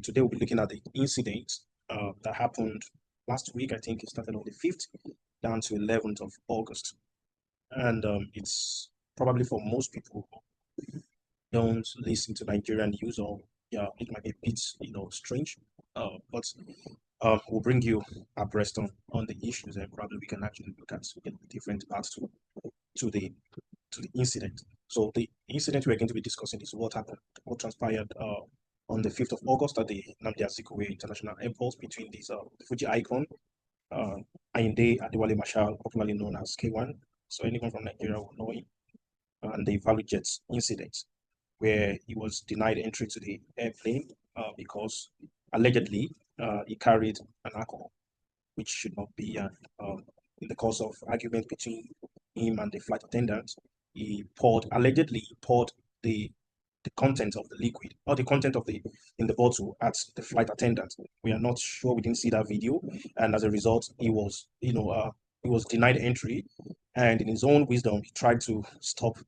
Today we'll be looking at the incident that happened last week. I think it started on the 5th down to 11th of August. And it's probably for most people who don't listen to Nigerian news, or yeah, it might be a bit, strange. But we'll bring you abreast on the issues, and probably we can actually look at different parts to the to the incident. So the incident we're going to be discussing is what happened, what transpired on the 5th of August at the Nnamdi Azikiwe International Airport between these the Fuji icon, uh, Ayinde Adewale Marshal, popularly known as K1. So anyone from Nigeria will know him. And the Value Jets incident, where he was denied entry to the airplane because allegedly he carried an alcohol, which should not be. And in the course of argument between him and the flight attendant, he allegedly poured the the content of the liquid or the content of the in the bottle at the flight attendant. We are not sure. We didn't see that video, and as a result, he was denied entry. And in his own wisdom, he tried to stop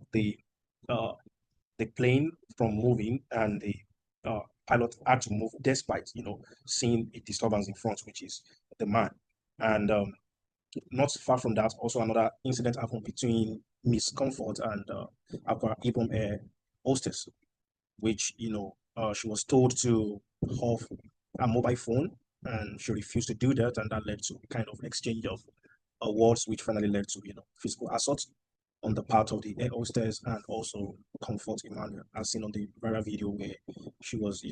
uh, the plane from moving, and the pilot had to move despite seeing a disturbance in front, which is the man. And not far from that, also another incident happened between Miss Comfort and Aqua Ibom Air hostess, which she was told to off her mobile phone, and she refused to do that, and that led to a kind of exchange of words, which finally led to physical assault on the part of the air hostess and also Comfort Emmanuel, as seen on the viral video where she was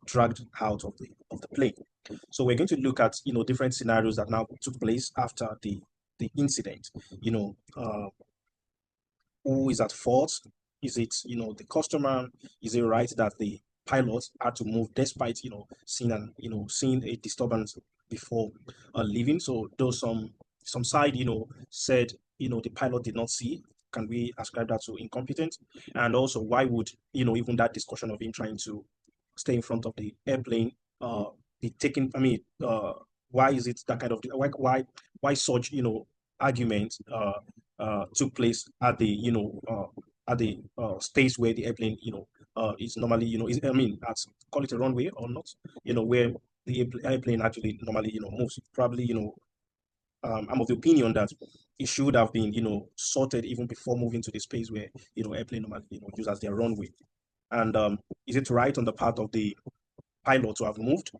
dragged out of the plane. So we're going to look at different scenarios that now took place after the incident. Who is at fault? Is it the customer? Is it right that the pilot had to move despite seeing a disturbance before leaving? So though some side said the pilot did not see. Can we ascribe that to incompetent? And also, why would even that discussion of him trying to stay in front of the airplane be taken? I mean, why is it that kind of why such argument took place at the space where the airplane is normally is, I mean, at, call it a runway or not, where the airplane actually normally moves. Probably I'm of the opinion that it should have been sorted even before moving to the space where airplane normally use as their runway. And is it right on the part of the pilot to have moved?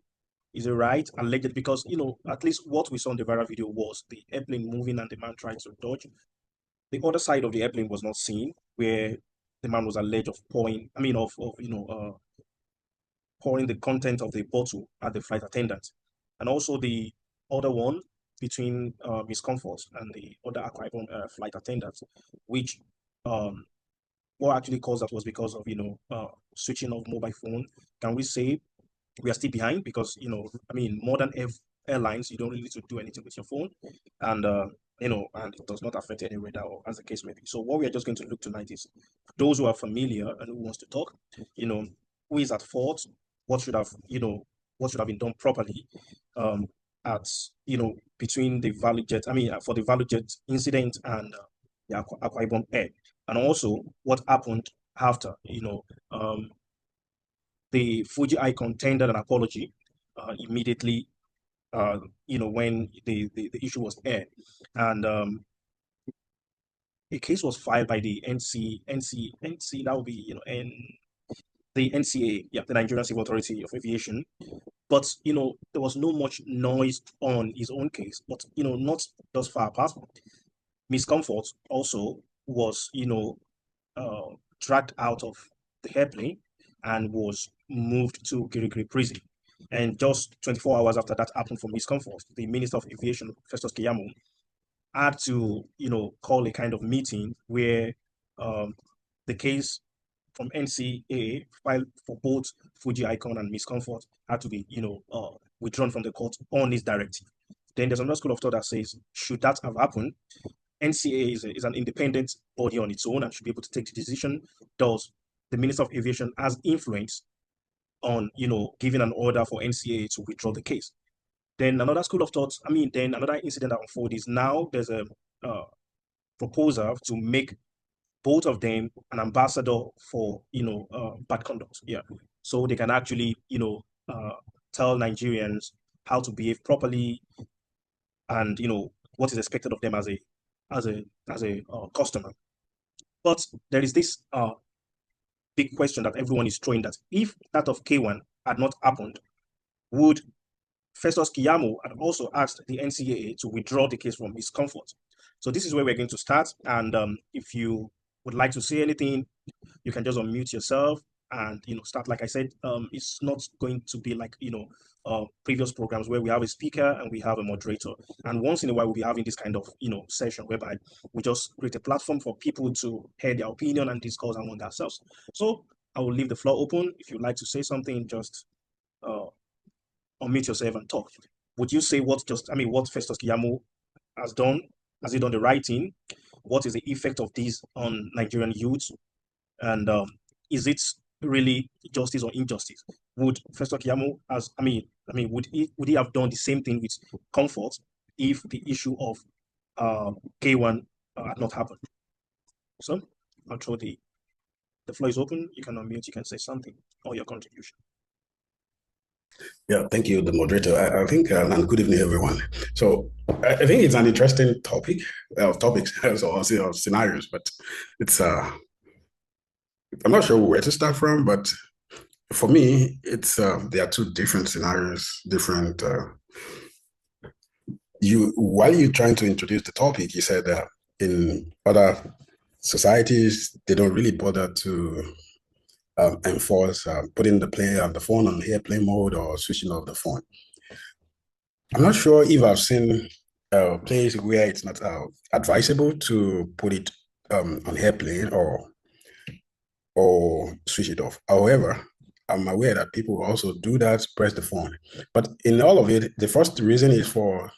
Is it right? Alleged, because at least what we saw in the viral video was the airplane moving and the man trying to dodge. The other side of the airplane was not seen, where the man was alleged of pouring, I mean, of pouring the content of the bottle at the flight attendant. And also the other one between Miss Comfort and the other Aqua Ibom flight attendant, which what actually caused that was because of switching off mobile phone. Can we say we are still behind? Because I mean, modern airlines, you don't really need to do anything with your phone, and and it does not affect any radar, or as the case may be. So what we are just going to look tonight is those who are familiar and who wants to talk, who is at fault, what should have what should have been done properly, at between the Value Jet, I mean, for the Value Jet incident and the Aqua Ibom Air, and also what happened after. The Fuji icon tendered an apology immediately, when the issue was aired. And a case was filed by the NC, that would be, the NCA, yeah, the Nigerian Civil Authority of Aviation. But, there was no much noise on his own case, but, not thus far apart. Miss Comfort also was, dragged out of the airplane and was moved to Kirikiri prison. And just 24 hours after that happened for Miss Comfort, the Minister of Aviation, Festus Keyamo, had to, call a kind of meeting where the case from NCAA filed for both Fuji Icon and Miss Comfort had to be, withdrawn from the court on this directive. Then there's another school of thought that says, should that have happened, NCAA is an independent body on its own and should be able to take the decision. Does the Minister of Aviation has influence on, giving an order for NCAA to withdraw the case? Then another school of thought, I mean, then another incident that unfolded is now there's a proposal to make both of them an ambassador for, bad conduct. Yeah. So they can actually, tell Nigerians how to behave properly, and what is expected of them as a customer. But there is this big question that everyone is throwing, that if that of K1 had not happened, would Festus Keyamo had also asked the NCAA to withdraw the case from Misconduct. So this is where we're going to start. And if you would like to say anything, you can just unmute yourself and start. Like I said, it's not going to be like previous programs where we have a speaker and we have a moderator. And once in a while, we'll be having this kind of session whereby we just create a platform for people to hear their opinion and discuss among themselves. So I will leave the floor open. If you'd like to say something, just unmute yourself and talk. Would you say what Festus Keyamo has done? Has he done the right thing? What is the effect of this on Nigerian youth? And is it really justice or injustice? Would Festus Keyamo would he have done the same thing with Comfort if the issue of K1 had not happened? So I'll throw the floor is open. You can unmute, you can say something or your contribution. Yeah, thank you, the moderator. I think, and good evening, everyone. So I think it's an interesting topic, topics or scenarios, but it's I'm not sure where to start from, but for me, it's there are two different scenarios, different. While you're trying to introduce the topic, you said that in other societies they don't really bother to enforce putting the phone on airplane mode or switching off the phone. I'm not sure if I've seen a place where it's not advisable to put it on airplane or switch it off. However, I'm aware that people also do that, press the phone. But in all of it, the first reason is for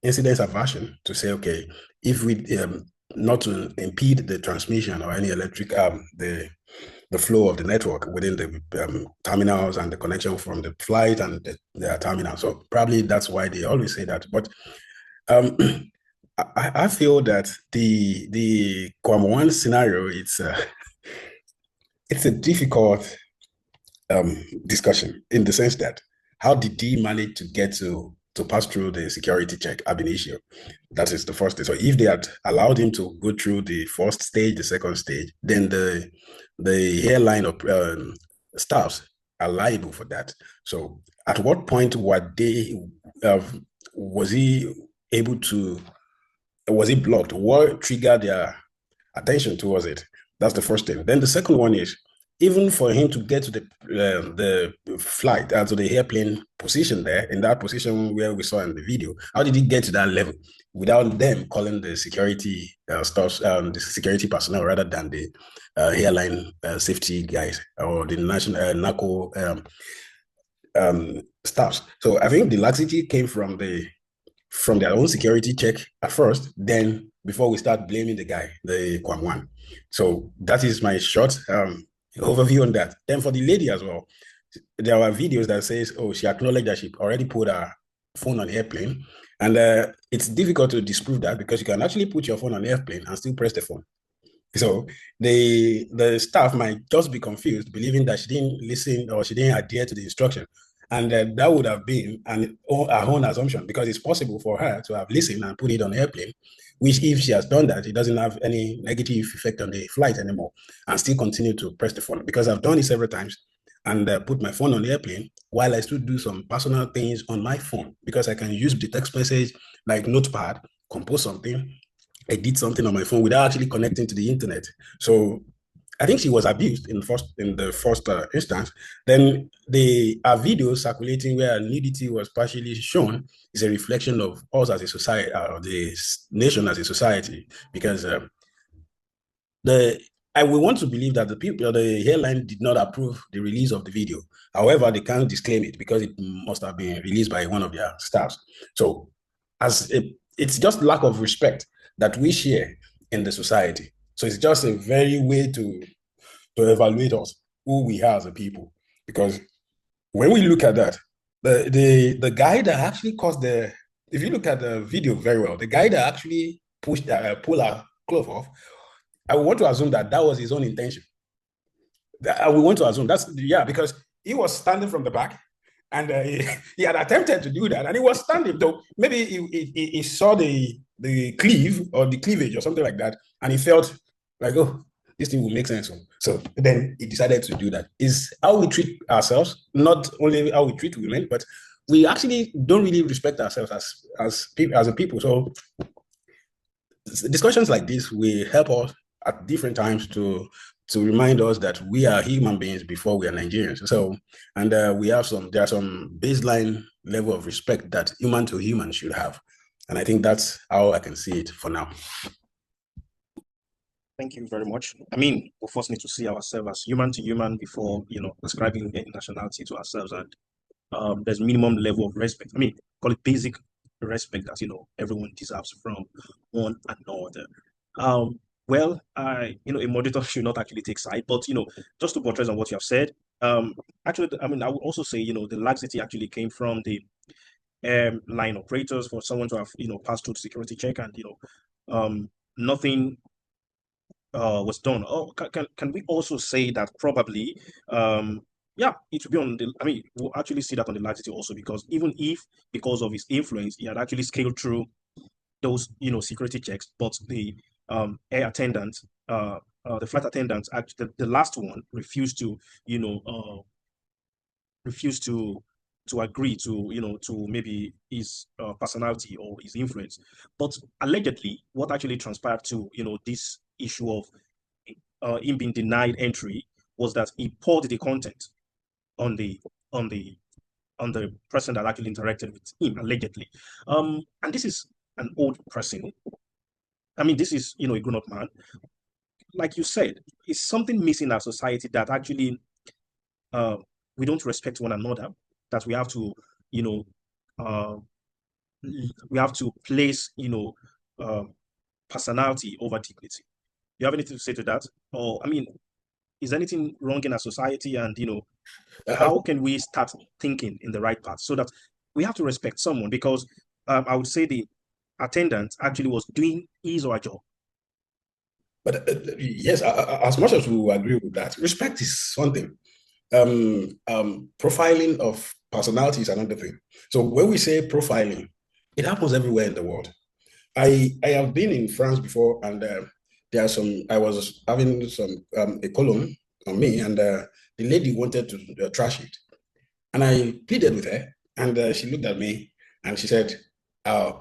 incident aversion, to say, okay, if we not to impede the transmission or any electric the flow of the network within the terminals and the connection from the flight and the terminal. So probably that's why they always say that. But I feel that the Kwam 1 scenario, it's a difficult discussion, in the sense that how did he manage to get to pass through the security check ab initio? That is the first thing. So if they had allowed him to go through the first stage, the second stage, then the airline of staffs are liable for that. So at what point was he blocked? What triggered their attention towards it? That's the first thing. Then the second one is, even for him to get to the flight, to the airplane position there, in that position where we saw in the video, how did he get to that level without them calling the security staff, the security personnel, rather than the airline safety guys or the national NACO staffs? So I think the laxity came from their own security check at first, then before we start blaming the guy, the Kwam 1. So that is my short overview on that. Then for the lady as well, there are videos that says, oh, she acknowledged that she already put her phone on airplane. And it's difficult to disprove that, because you can actually put your phone on airplane and still press the phone. So the staff might just be confused, believing that she didn't listen or she didn't adhere to the instruction. And that would have been her own assumption, because it's possible for her to have listened and put it on airplane, which, if she has done that, it doesn't have any negative effect on the flight anymore, and still continue to press the phone. Because I've done it several times and put my phone on airplane while I still do some personal things on my phone, because I can use the text message like Notepad, compose something, edit something on my phone without actually connecting to the internet. So I think she was abused in the first instance. Then the video circulating where nudity was partially shown is a reflection of us as a society, the nation as a society, because I will want to believe that the airline did not approve the release of the video. However, they can't disclaim it because it must have been released by one of their staffs. So it's just lack of respect that we share in the society. So it's just a very way to evaluate us, who we are as a people. Because when we look at that, the guy that actually caused if you look at the video very well, the guy that actually pulled our cloth off, I want to assume that was his own intention. I would want to assume because he was standing from the back, and he had attempted to do that, and he was standing. So maybe he saw the cleavage or something like that, and he felt like, oh, this thing will make sense. So then he decided to do that. Is how we treat ourselves, not only how we treat women, but we actually don't really respect ourselves as a people. So discussions like this will help us at different times to remind us that we are human beings before we are Nigerians. So, and there are some baseline level of respect that human to human should have. And I think that's how I can see it for now. Thank you very much. I mean, we first need to see ourselves as human to human before, ascribing any nationality to ourselves. And there's minimum level of respect. I mean, call it basic respect that, everyone deserves from one another. Well, a moderator should not actually take side, but, just to buttress on what you have said, actually, I mean, I would also say, the laxity actually came from the line operators for someone to have, passed through the security check and, nothing was done. Oh, can we also say that probably, yeah, it would be on the, I mean, we'll actually see that on the laxity also, because even if, because of his influence, he had actually scaled through those, security checks, but the air attendant, the flight attendant, actually, the last one refused to, refused to agree to, to maybe his personality or his influence. But allegedly, what actually transpired to, this issue of him being denied entry was that he poured the content on the on the on the person that actually interacted with him allegedly. And this is an old person. I mean, this is, a grown-up man. Like you said, it's something missing in our society that actually uh, we don't respect one another. That we have to, you know, uh, we have to place, uh, personality over dignity. You have anything to say to that? Or, I mean, is anything wrong in our society? And, how can we start thinking in the right path so that we have to respect someone? Because I would say the attendant actually was doing his or her job. But yes, as much as we agree with that, respect is one thing. Profiling of personality is another thing. So when we say profiling, it happens everywhere in the world. I have been in France before, and there are some. I was having some a column on me, and the lady wanted to trash it, and I pleaded with her, and she looked at me, and she said, I'll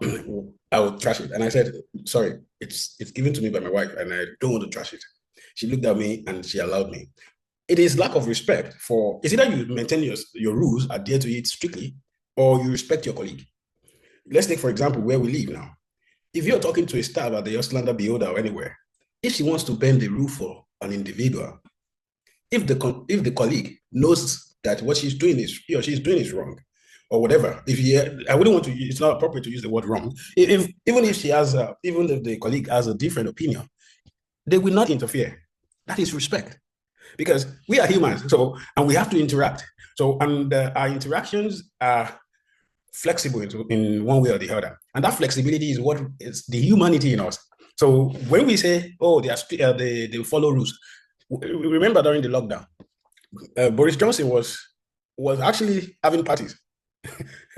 trash it." And I said, "Sorry, it's given to me by my wife, and I don't want to trash it." She looked at me, and she allowed me. It is lack of respect for. It's either you maintain your rules, adhere to it strictly, or you respect your colleague. Let's take, for example, where we live now. If you're talking to a staff at the Auslander Beholder or anywhere, if she wants to bend the rule for an individual, if the colleague knows that what she's doing is he or she's doing is wrong, or whatever, I wouldn't want to. It's not appropriate to use the word wrong. If even if she has, even if the colleague has a different opinion, they will not interfere. That is respect, because we are humans. So and we have to interact. So and our interactions are flexible in one way or the other. And that flexibility is what is the humanity in us. So when we say, oh, they follow rules, remember during the lockdown, Boris Johnson was actually having parties.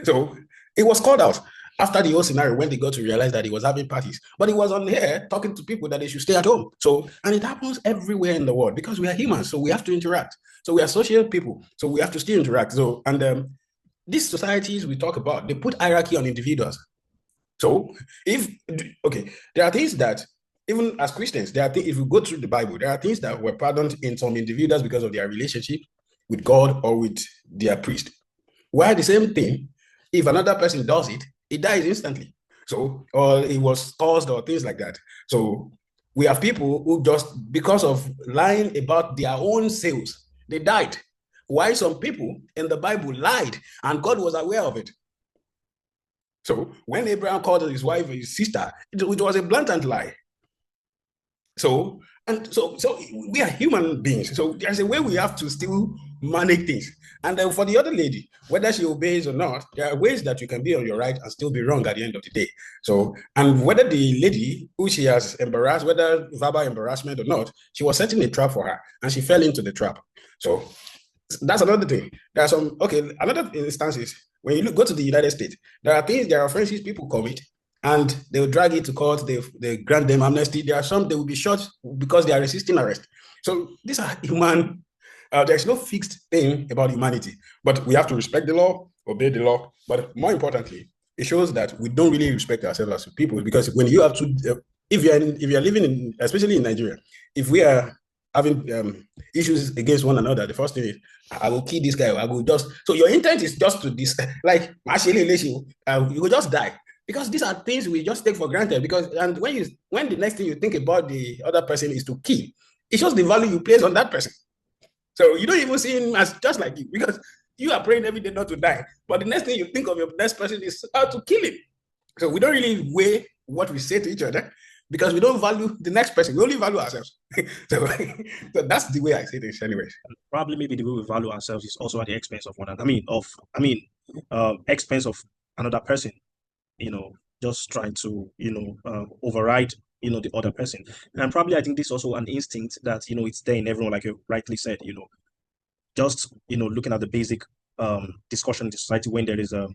So it was called out after the whole scenario when they got to realize that he was having parties. But he was on here talking to people that they should stay at home. So, and it happens everywhere in the world because we are humans. So we have to interact. So we are social people. So we have to still interact. So, and these societies we talk about, they put hierarchy on individuals. So okay, there are things that even as Christians, there are things, if you go through the Bible, there are things that were pardoned in some individuals because of their relationship with God or with their priest. While the same thing, if another person does it, it dies instantly. So, or it was caused or things like that. So we have people who just, because of lying about their own sales, they died. Why some people in the Bible lied and God was aware of it. So when Abraham called his wife his sister, it was a blatant lie. So we are human beings. So there's a way we have to still manage things. And then for the other lady, whether she obeys or not, there are ways that you can be on your right and still be wrong at the end of the day. So, and whether the lady who she has embarrassed, whether verbal embarrassment or not, she was setting a trap for her and she fell into the trap. So That's another thing. There are some, okay, another instance is when you go to the United States, there are offenses people commit and they will drag it to court, they grant them amnesty. There are some, they will be shot because they are resisting arrest. So these are human, there's no fixed thing about humanity, but we have to respect the law, obey the law. But more importantly, it shows that we don't really respect ourselves as people, because when you have to, if you're living in, especially in Nigeria, if we are having issues against one another, the first thing is, I will kill this guy. I will just, so your intent is just to this, like, you will just die. Because these are things we just take for granted. Because, and when the next thing you think about the other person is to kill, it shows the value you place on that person. So you don't even see him as just like you, because you are praying every day not to die. But the next thing you think of your next person is how to kill him. So we don't really weigh what we say to each other, because we don't value the next person. We only value ourselves. so, so that's the way I say this, anyways. Probably maybe the way we value ourselves is also at the expense of one. Expense of another person. Just trying to override the other person. And probably I think this is also an instinct that it's there in everyone, like you rightly said. Just looking at the basic discussion in the society, when there is a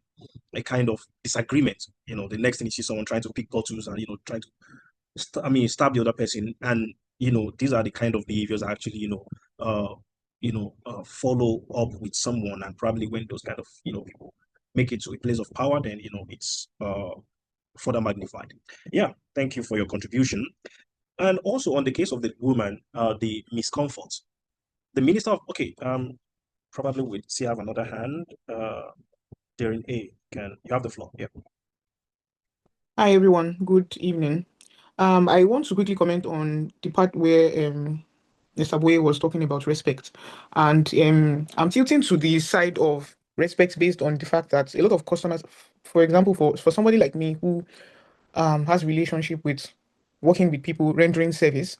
kind of disagreement, the next thing you see someone trying to pick bottles and trying to stab the other person. And these are the kind of behaviors that actually follow up with someone. And probably when those kind of people make it to a place of power, then it's further magnified. Yeah, thank you for your contribution. And also on the case of the woman, the miscomfort, the minister of, okay, probably we still have another hand. Daekrin A, can you have the floor? Yeah. Hi everyone, good evening. I want to quickly comment on the part where Mr. Boye was talking about respect, and I'm tilting to the side of respect based on the fact that a lot of customers, for example, for somebody like me who has relationship with working with people rendering service,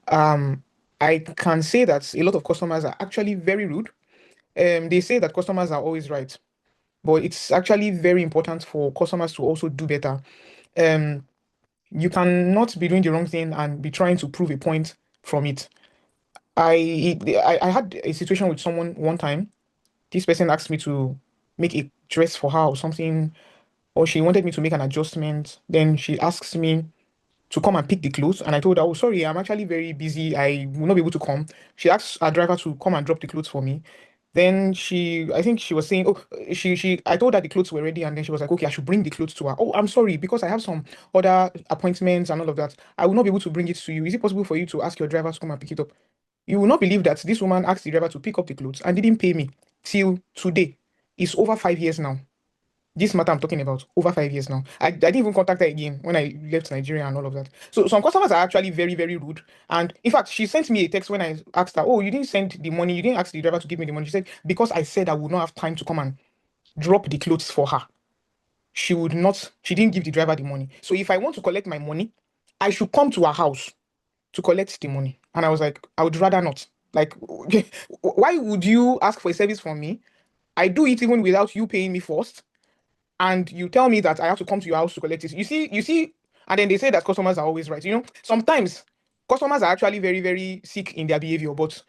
I can say that a lot of customers are actually very rude. They say that customers are always right, but it's actually very important for customers to also do better. Um, you cannot be doing the wrong thing and be trying to prove a point from it. I had a situation with someone one time. This person asked me to make a dress for her or something, or she wanted me to make an adjustment. Then she asked me to come and pick the clothes, and I told her, "Oh, sorry, I'm actually very busy. I will not be able to come." She asked our driver to come and drop the clothes for me. Then I think she was saying, "Oh, I told her the clothes were ready," and then she was like, "Okay, I should bring the clothes to her." "Oh, I'm sorry, because I have some other appointments and all of that. I will not be able to bring it to you. Is it possible for you to ask your driver to come and pick it up?" You will not believe that this woman asked the driver to pick up the clothes and didn't pay me till today. It's over 5 years now. This matter I'm talking about, over 5 years now. I didn't even contact her again when I left Nigeria and all of that. So some customers are actually very, very rude. And in fact, she sent me a text when I asked her, "Oh, you didn't send the money. You didn't ask the driver to give me the money." She said, "Because I said I would not have time to come and drop the clothes for her. She didn't give the driver the money. So if I want to collect my money, I should come to her house to collect the money." And I was like, "I would rather not. Like, why would you ask for a service from me? I do it even without you paying me first, and you tell me that I have to come to your house to collect it." You see, and then they say that customers are always right. Sometimes customers are actually very, very sick in their behavior, but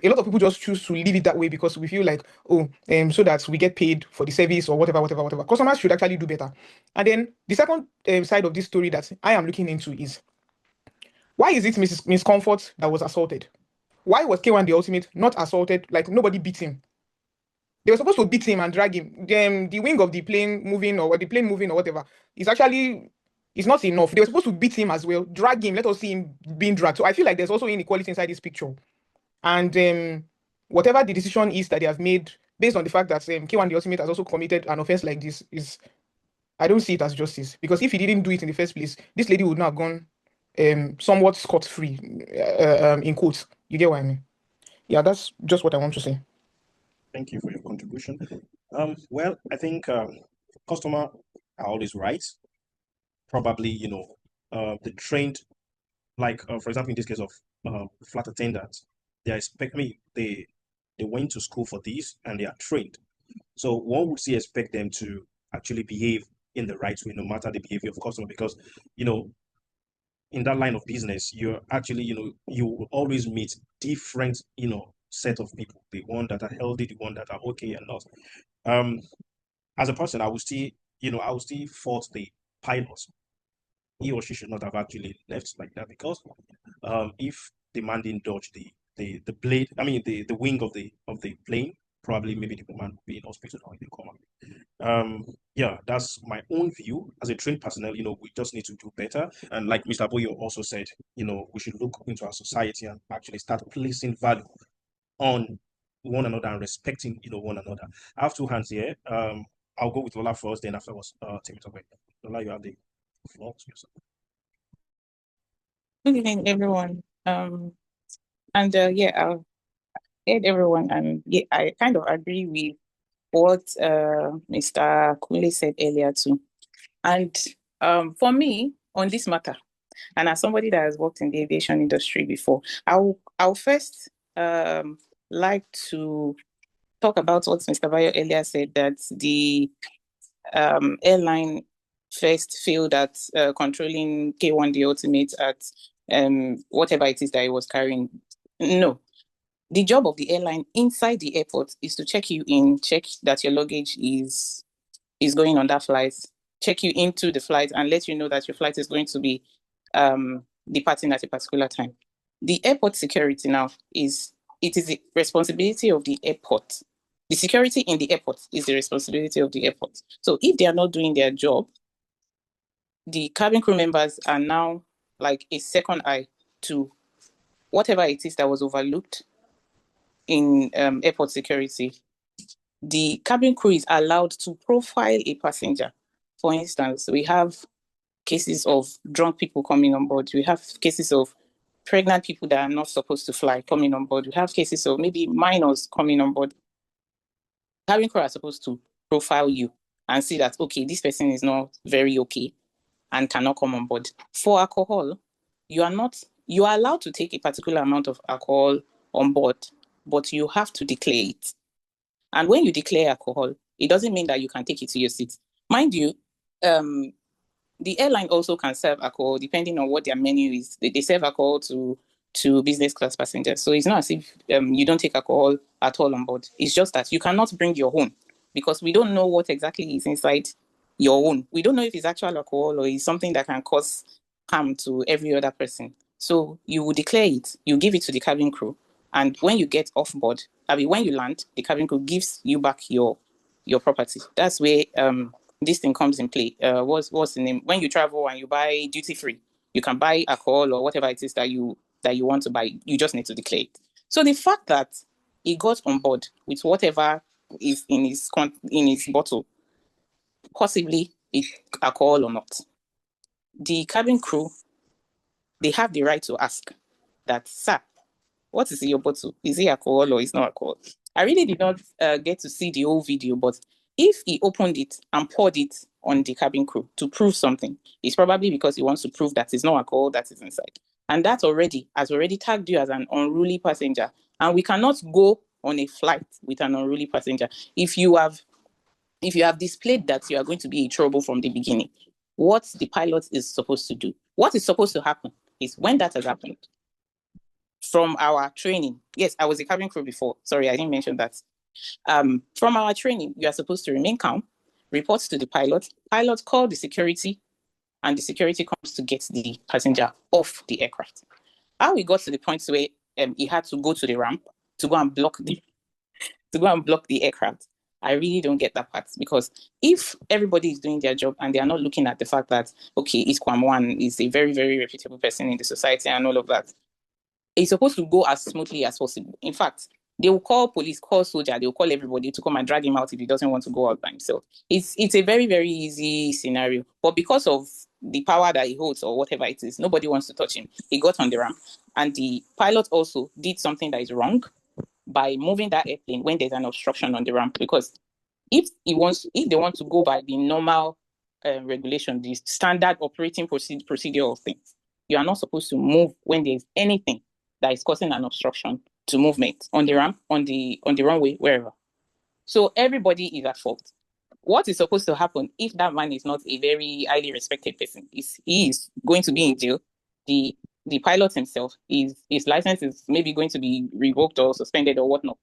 a lot of people just choose to leave it that way because we feel like, oh, so that we get paid for the service or whatever, whatever, whatever. Customers should actually do better. And then the second side of this story that I am looking into is, why is it Miss Comfort that was assaulted? Why was K1 the Ultimate not assaulted? Like, nobody beat him. They were supposed to beat him and drag him. The wing of the plane moving, or the plane moving, or whatever, is actually, it's not enough. They were supposed to beat him as well, drag him. Let us see him being dragged. So I feel like there's also inequality inside this picture. And whatever the decision is that they have made, based on the fact that K1 the Ultimate has also committed an offense like this, is, I don't see it as justice. Because if he didn't do it in the first place, this lady would not have gone somewhat scot-free, in quotes. You get what I mean? Yeah, that's just what I want to say. Thank you for your contribution. Well, I think customer are always right. Probably, the trained, like for example, in this case of flat attendants, they expect me they went to school for this and they are trained. So one would see expect them to actually behave in the right way, no matter the behavior of customer, because you know in that line of business, you're actually you will always meet different set of people, the one that are healthy, the one that are okay and not. Um, as a person, I will still, I will still fault the pilot. He or she should not have actually left like that, because if the man didn't dodge the blade, I mean the wing of the plane, probably maybe the woman would be in hospital or in the coma. Yeah, that's my own view. As a trained personnel, we just need to do better. And like Mr. Boyo also said, we should look into our society and actually start placing value on one another and respecting, one another. I have two hands here. I'll go with Lola first, then afterwards, Timothy. Lola, you have the floor to yourself. Good evening, everyone. Yeah, I've heard everyone, and yeah, I kind of agree with what Mr. Kunle said earlier too. And for me, on this matter, and as somebody that has worked in the aviation industry before, I'll first like to talk about what Mr. Bayo earlier said, that the airline first failed at controlling K1 the Ultimate at whatever it is that he was carrying. No. The job of the airline inside the airport is to check you in, check that your luggage is going on that flight, check you into the flight, and let you know that your flight is going to be departing at a particular time. The airport security now is the responsibility of the airport. The security in the airport is the responsibility of the airport. So if they are not doing their job, the cabin crew members are now like a second eye to whatever it is that was overlooked in airport security. The cabin crew is allowed to profile a passenger. For instance, we have cases of drunk people coming on board. We have cases of pregnant people that are not supposed to fly coming on board. We have cases of maybe minors coming on board. Cabin crew are supposed to profile you and see that, okay, this person is not very okay and cannot come on board. For alcohol, you are allowed to take a particular amount of alcohol on board, but you have to declare it. And when you declare alcohol, it doesn't mean that you can take it to your seat. Mind you, the airline also can serve alcohol depending on what their menu is. They serve alcohol to business class passengers. So it's not as if you don't take alcohol at all on board. It's just that you cannot bring your own, because we don't know what exactly is inside your own. We don't know if it's actual alcohol or it's something that can cause harm to every other person. So you will declare it, you give it to the cabin crew, and when you get off board, when you land, the cabin crew gives you back your property. That's where this thing comes in play. What's the name? When you travel and you buy duty free, you can buy alcohol or whatever it is that you want to buy. You just need to declare it. So the fact that he got on board with whatever is in his bottle, possibly it's alcohol or not, the cabin crew, they have the right to ask that, sir, what is in your bottle? Is it alcohol or is not alcohol? I really did not get to see the whole video, but if he opened it and poured it on the cabin crew to prove something, it's probably because he wants to prove that it's not alcohol that is inside. And that has already tagged you as an unruly passenger. And we cannot go on a flight with an unruly passenger. If you have displayed that you are going to be in trouble from the beginning, what the pilot is supposed to do, what is supposed to happen is, when that has happened, from our training, yes, I was a cabin crew before. Sorry, I didn't mention that. From our training, you are supposed to remain calm, report to the pilot. Pilot call the security, and the security comes to get the passenger off the aircraft. How we got to the point where he had to go to the ramp to go and block the aircraft, I really don't get that part, because if everybody is doing their job and they are not looking at the fact that, okay, is Kwam is a very, very reputable person in the society and all of that, it's supposed to go as smoothly as possible. In fact, they will call police, call soldier, they will call everybody to come and drag him out if he doesn't want to go out by himself. It's a very, very easy scenario. But because of the power that he holds or whatever it is, nobody wants to touch him. He got on the ramp, and the pilot also did something that is wrong by moving that airplane when there's an obstruction on the ramp. Because if they want to go by the normal regulation, the standard operating procedure of things, you are not supposed to move when there's anything that is causing an obstruction to movement on the ramp, on the runway, wherever. So everybody is at fault. What is supposed to happen if that man is not a very highly respected person? He is going to be in jail. The the pilot himself, his license is maybe going to be revoked or suspended or whatnot.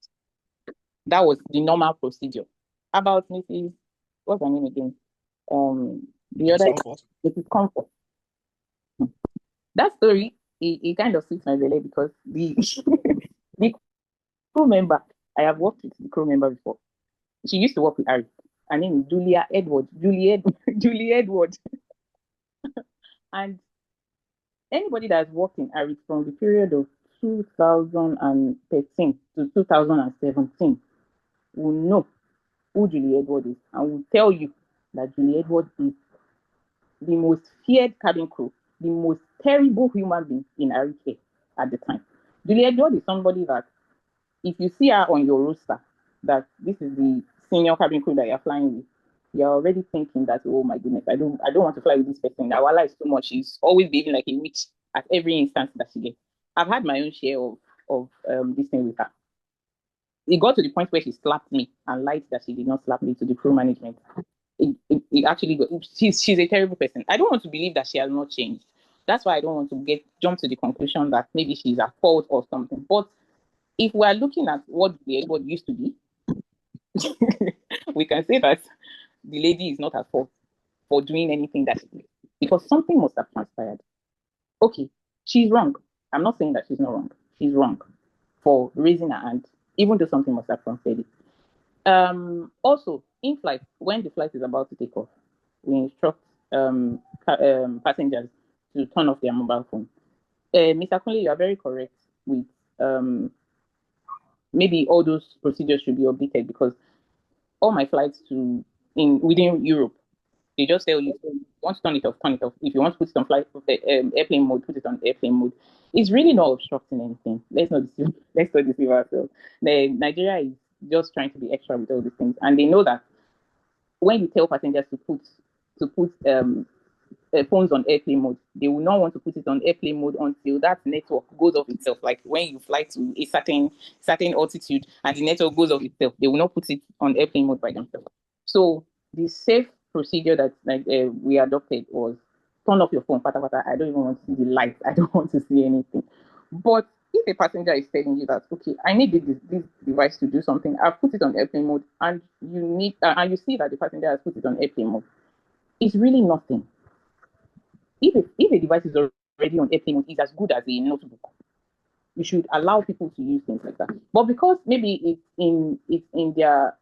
That was the normal procedure. About Mrs. What's her name again? The other Mrs. Comfort. That story, it kind of suits my belly because the the crew member, I have worked with the crew member before. She used to work with Harry. Her name is Julia Edward. Julie Edward. And anybody that's worked in Harry from the period of 2013 to 2017 will know who Julie Edward is and will tell you that Julie Edward is the most feared cabin crew, the most terrible human being in Harry Care at the time. Julie Edward is somebody that if you see her on your roster, that this is the senior cabin crew that you're flying with, you're already thinking that, oh my goodness, I don't want to fly with this person. Our life is too much. She's always behaving like a witch at every instance that she gets. I've had my own share of this thing with her. It got to the point where she slapped me and lied that she did not slap me to the crew management. It actually got, she's a terrible person. I don't want to believe that she has not changed. That's why I don't want to jump to the conclusion that maybe she's at fault or something. But if we are looking at what the Edward used to be, we can say that the lady is not at fault for doing anything that she did because something must have transpired. Okay, she's wrong. I'm not saying that she's not wrong. She's wrong for raising her hand, even though something must have transpired it. Also, in flight, when the flight is about to take off, we instruct passengers to turn off their mobile phone. Mr. Kunle, you are very correct with maybe all those procedures should be updated because all my flights within Europe, they just tell you, if you want to turn it off, turn it off. If you want to put it on airplane mode, put it on airplane mode. It's really not obstructing anything. Let's not deceive ourselves. Nigeria is just trying to be extra with all these things, and they know that when you tell passengers to put phones on airplane mode, they will not want to put it on airplane mode until that network goes off itself. Like when you fly to a certain altitude and the network goes off itself, they will not put it on airplane mode by themselves. So the safe procedure that we adopted was turn off your phone, pata pata. I don't even want to see the light. I don't want to see anything. But if a passenger is telling you that, okay, I need this device to do something, I've put it on airplane mode, and you see that the passenger has put it on airplane mode, it's really nothing. If a device is already on airplane mode, it's as good as a notebook. You should allow people to use things like that. But because maybe it's in their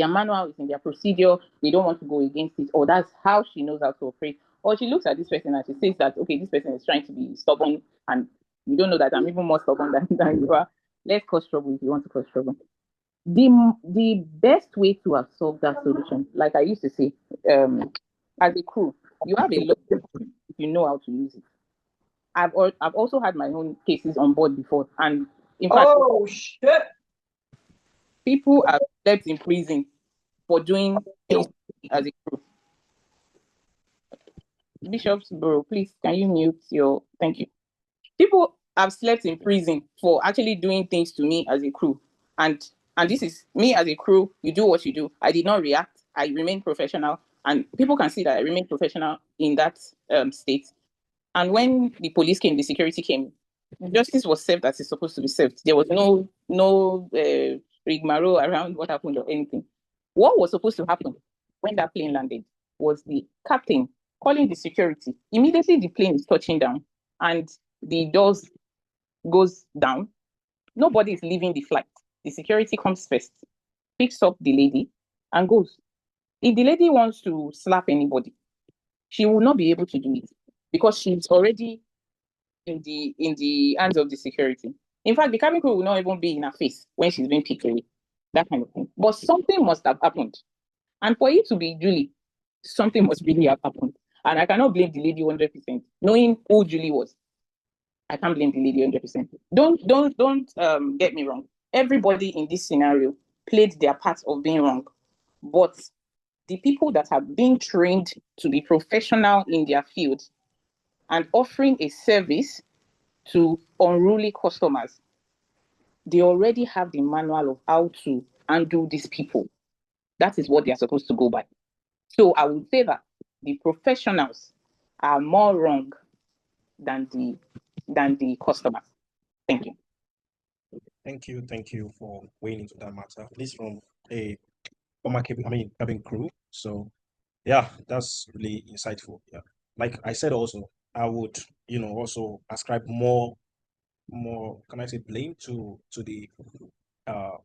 manual, it's in their procedure, they don't want to go against it, or that's how she knows how to operate. Or she looks at this person and she says that, okay, this person is trying to be stubborn, and you don't know that I'm even more stubborn than you are. Let's cause trouble if you want to cause trouble. The best way to have solved that solution, like I used to say, as a crew, you have a lot if you know how to use it. I've also had my own cases on board before, and in fact, shit, people have slept in prison for doing things as a crew. Bishop's bro, please, can you mute your? Thank you. People have slept in prison for actually doing things to me as a crew, and this is me as a crew. You do what you do. I did not react. I remain professional, and people can see that I remain professional in that state. And when the police came, the security came, justice was served as it's supposed to be served. There was no rigmarole around what happened or anything. What was supposed to happen when that plane landed was the captain calling the security. Immediately the plane is touching down and the doors goes down. Nobody is leaving the flight. The security comes first, picks up the lady and goes. If the lady wants to slap anybody, she will not be able to do it because she's already in the hands of the security. In fact, the cabin crew will not even be in her face when she's being picked away. That kind of thing. But something must have happened. And for it to be Julie, something must really have happened. And I cannot blame the lady 100%. Knowing who Julie was, I can't blame the lady 100%. Don't get me wrong. Everybody in this scenario played their part of being wrong. But the people that have been trained to be professional in their field and offering a service to unruly customers, they already have the manual of how to handle these people. That is what they are supposed to go by. So I would say that the professionals are more wrong than the customer. Thank you. Thank you for weighing into that matter. This from a former cabin crew. So yeah, that's really insightful. Yeah, like I said, also I would also ascribe more can I say blame to the uh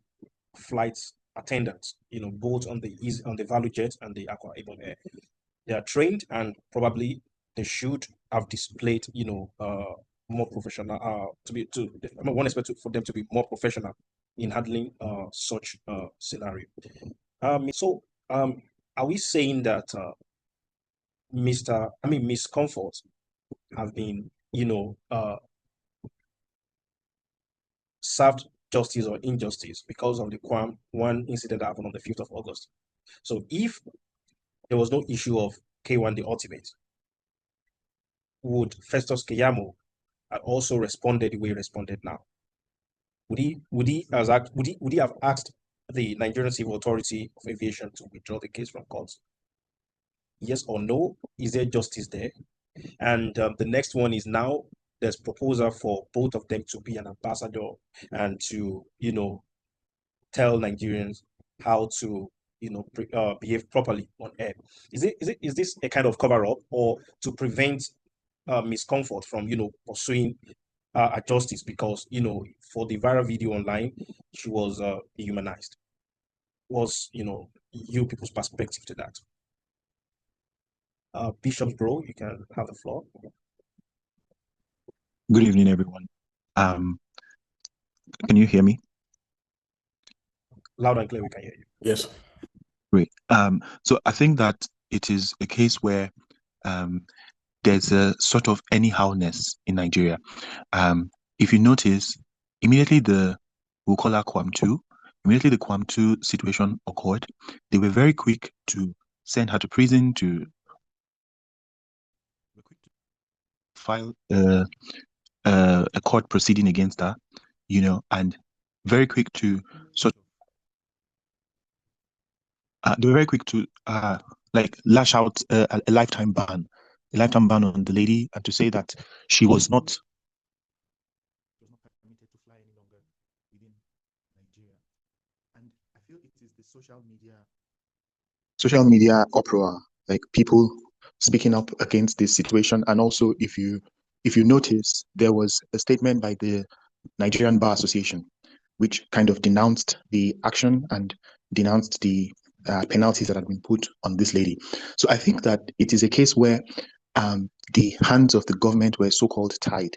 flight attendants. Both on the Value Jet and the Aqua Ibom Air. They are trained and probably they should have displayed more professional one expect for them to be more professional in handling such scenario. So are we saying that Miss Comfort have been served justice or injustice because of the Kwam one incident that happened on the 5th of August? So if there was no issue of K1 the Ultimate, would Festus Keyamo had also responded the way he responded now? Would he have asked the Nigerian Civil Authority of Aviation to withdraw the case from court? Yes or no? Is there justice there? And the next one is now there's proposal for both of them to be an ambassador and to tell Nigerians how to behave properly on air. Is this a kind of cover up or to prevent Miscomfort from pursuing a justice because for the viral video online she was dehumanized? Was you people's perspective to that? Bishop's Bro, you can have the floor. Good evening, everyone. Can you hear me? Loud and clear, we can hear you. Yes. Great. So I think that it is a case where there's a sort of anyhowness in Nigeria. If you notice, immediately we'll call her Kwam 2, immediately the Kwam 2 situation occurred, they were very quick to send her to prison, to file a court proceeding against her, and very quick to sort of they were very quick to lash out a lifetime ban on the lady, and to say that she was not permitted to fly any longer within Nigeria. And I feel it is the social media uproar, like people speaking up against this situation. And also, if you notice, there was a statement by the Nigerian Bar Association which kind of denounced the action and denounced the penalties that had been put on this lady. So I think that it is a case where the hands of the government were so-called tied.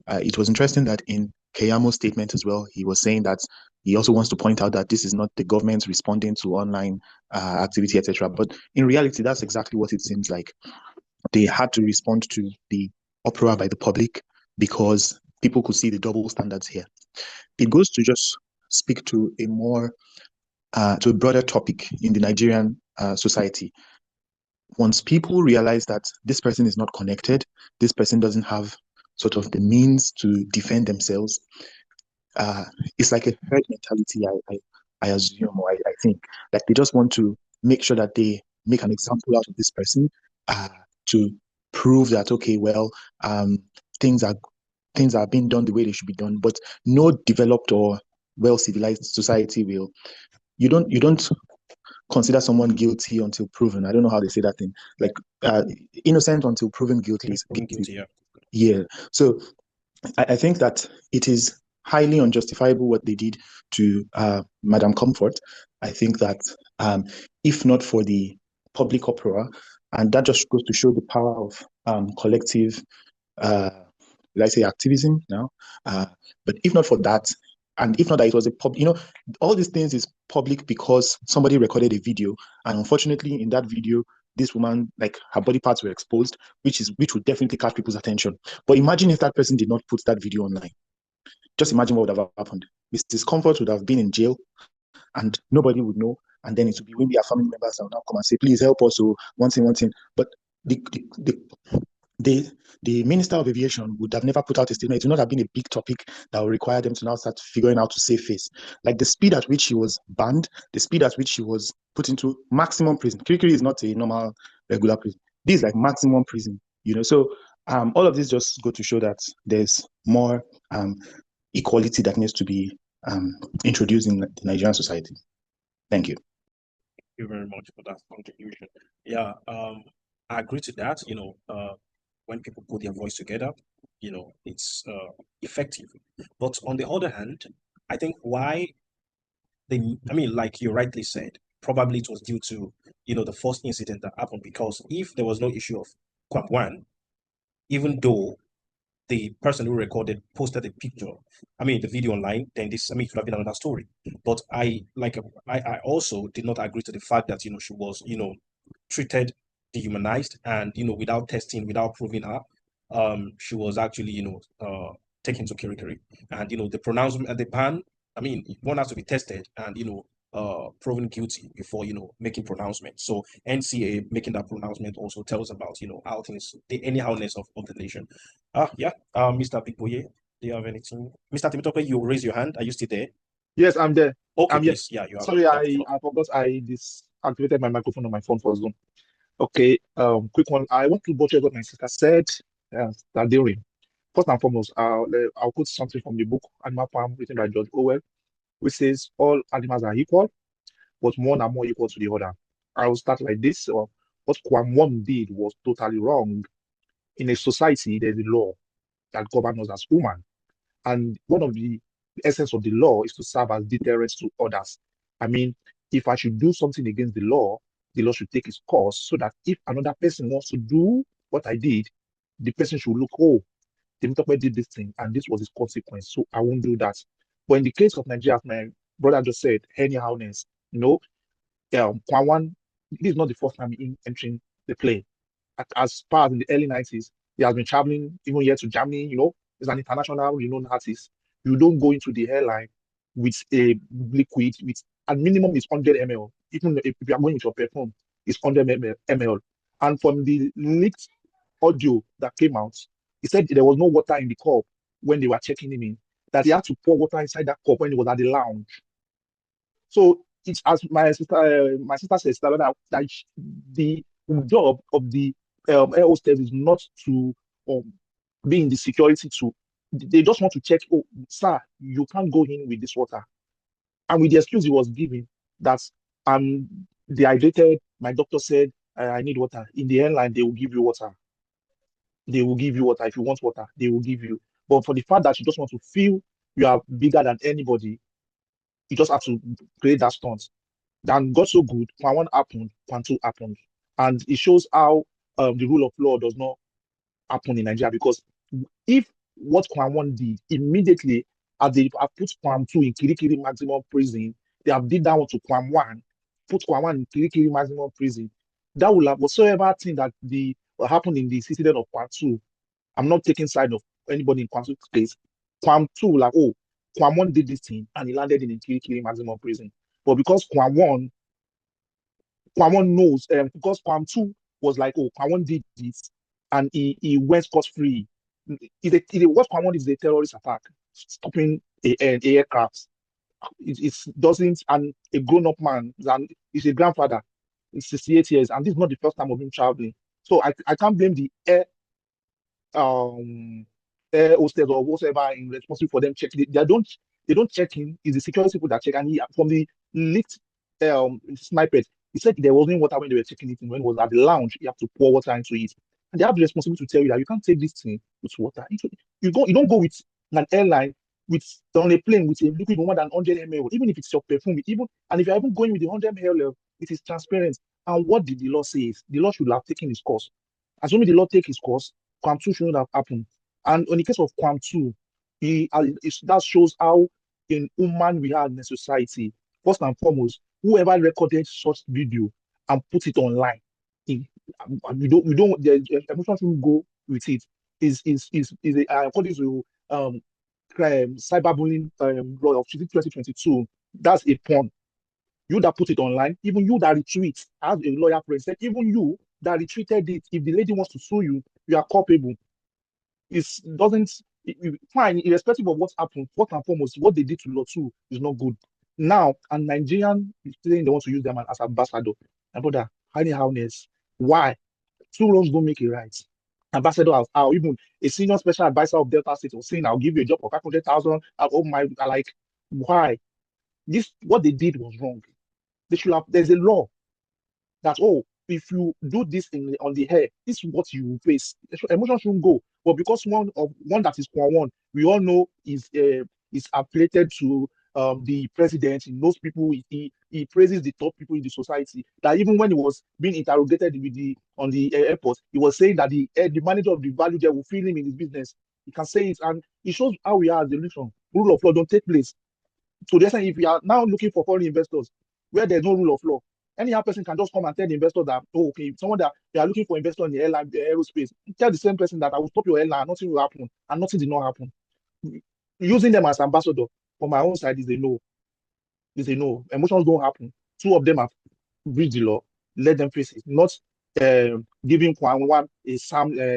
It was interesting that in Keyamo's statement as well, he was saying that he also wants to point out that this is not the government responding to online activity, etc. But in reality, that's exactly what it seems like. They had to respond to the uproar by the public because people could see the double standards here. It goes to just speak to a broader topic in the Nigerian society. Once people realize that this person is not connected, this person doesn't have sort of the means to defend themselves, it's like a herd mentality, I assume, or I think. Like they just want to make sure that they make an example out of this person to prove that, okay, well, things are being done the way they should be done. But no developed or well-civilized society will. You don't consider someone guilty until proven. I don't know how they say that thing. Like innocent until proven guilty is guilty. Yeah. So I think that it is highly unjustifiable what they did to Madam Comfort. I think that if not for the public uproar, and that just goes to show the power of collective, let's say, activism now. But if not for that, and if not that it was a all these things is public because somebody recorded a video, and unfortunately, in that video, this woman, like her body parts were exposed, which would definitely catch people's attention. But imagine if that person did not put that video online. Just imagine what would have happened. Mrs. Comfort would have been in jail, and nobody would know. And then it would be maybe our family members that will now come and say, "Please help us." So one thing. But the Minister of Aviation would have never put out a statement. It would not have been a big topic that would require them to now start figuring out to save face. Like the speed at which she was banned, the speed at which she was put into maximum prison. Kirikiri is not a normal, regular prison. This is like maximum prison, So All of this just go to show that there's more equality that needs to be introduced in the Nigerian society. Thank you. Thank you very much for that contribution. Yeah, I agree to that. When people put their voice together, it's effective. But on the other hand, I think why I mean, like you rightly said, probably it was due to, the first incident that happened, because if there was no issue of Kwam, even though the person who recorded posted a picture, I mean, the video online, then this, I mean, it could have been another story. But I also did not agree to the fact that, she was, treated, dehumanized, and, without testing, without proving her, she was actually, taken to Kirikiri. And, the pronouncement, the ban, I mean, one has to be tested and, proven guilty before, making pronouncement. So NCA making that pronouncement also tells about, how things, the anyhowness of the nation. Yeah. Mr. Bigboye, do you have anything? Mr. Timitope, you raise your hand. Are you still there? Yes, I'm there. Okay, I'm here. please. Yeah, you have Sorry, you have the floor. I forgot I disactivated my microphone on my phone for Zoom. Okay, quick one. I want to butcher what my sister said. That Daekrin. First and foremost, I'll quote something from the book Animal Farm written by George Orwell, which says all animals are equal, but one are more equal to the other. I will start like this. What Kwam did was totally wrong. In a society, there's a law that governs us as human. And one of the essence of the law is to serve as deterrence to others. I mean, if I should do something against the law should take its course so that if another person wants to do what I did, the person should look, oh, Temitope did this thing and this was its consequence, so I won't do that. But in the case of Nigeria, as my brother just said, anyhowness, Kwan, this is not the first time in entering the plane. As far as in the early 90s, he has been traveling even here to Germany, he's an international renowned artist. You don't go into the airline with a liquid, with at minimum is 100 ml. Even if you are going with your perfume, it's 100 ml. And from the leaked audio that came out, he said there was no water in the cup when they were checking him in, that he had to pour water inside that cup when he was at the lounge. So it's as my sister says that the job of the air hostess is not to be in the security to. They just want to check. Oh, sir, you can't go in with this water. And with the excuse he was giving that I'm dehydrated, my doctor said I need water. In the airline, they will give you water. They will give you water if you want water. They will give you. But for the fact that you just want to feel you are bigger than anybody, you just have to create that stunt. Then got so good, Plan 1 happened, Plan 2 happened. And it shows how the rule of law does not happen in Nigeria, because if what Plan 1 did immediately, as they have put Plan 2 in Kirikiri maximum prison, they have did that one to Plan 1, put Plan 1 in Kirikiri maximum prison, that will have whatsoever thing that the happened in the incident of Plan 2. I'm not taking side of anybody in Plan 2's case. Plan 2, like, oh, Plan 1 did this thing and he landed in Kirikiri maximum prison. But because Kwam 1 knows, because Kwam 2 was like, oh, Kwam 1 did this and he went scot-free. What Kwam 1 is a terrorist attack, stopping an aircraft. It doesn't, and a grown-up man, and he's a grandfather, he's 68 years, and this is not the first time of him traveling. So I can't blame the um hostess or whatever in responsible for them checking. They don't check in. It's the security people that check. And he, from the leaked snippet, he said there wasn't water when they were checking it in. When it was at the lounge, you have to pour water into it. And they have the responsibility to tell you that you can't take this thing with water. You don't go with an airline with on a plane with a liquid more than 100 ml, even if it's your perfume, and if you're even going with the 100 ml, it is transparent. And what did the law say? The law should have taken its course. Assuming the law take its course, Kwam 2 shouldn't have happened. And in the case of Kwam 2, that shows how inhuman we are in a society. First and foremost, whoever recorded such video and put it online, the emotion shouldn't go with it. According to cyberbullying law of 2022, that's a porn. You that put it online, even you that retweet, as a lawyer friend said, even you that retweeted it, if the lady wants to sue you, you are culpable. Fine, irrespective of what happened, first and foremost, what they did to Law 2 is not good. Now, and Nigerian is saying they want to use them as ambassador. My brother, anyhowness. Why? Two wrongs don't make it right. ambassador or even a senior special advisor of Delta State was saying, I'll give you a job for 500,000. Oh my, like, why? This, what they did was wrong. They should have, there's a law that, oh, if you do this on the hair, this is what you will face. Emotion shouldn't go. But because one that is one, we all know is affiliated to the president. He knows people. He praises the top people in the society. That even when he was being interrogated on the airport, he was saying that the manager of the value there will feel him in his business. He can say it, and it shows how we are as a nation. Rule of law don't take place. So they're saying if we are now looking for foreign investors where there's no rule of law, any other person can just come and tell the investor that, oh, okay, someone that they are looking for investor in the airline, the aerospace, tell the same person that I will stop your airline, nothing will happen, and nothing did not happen. Using them as ambassador from my own side is a no. Is a no. Emotions don't happen. Two of them have breached the law. Let them face it. Not giving Kwam 1 a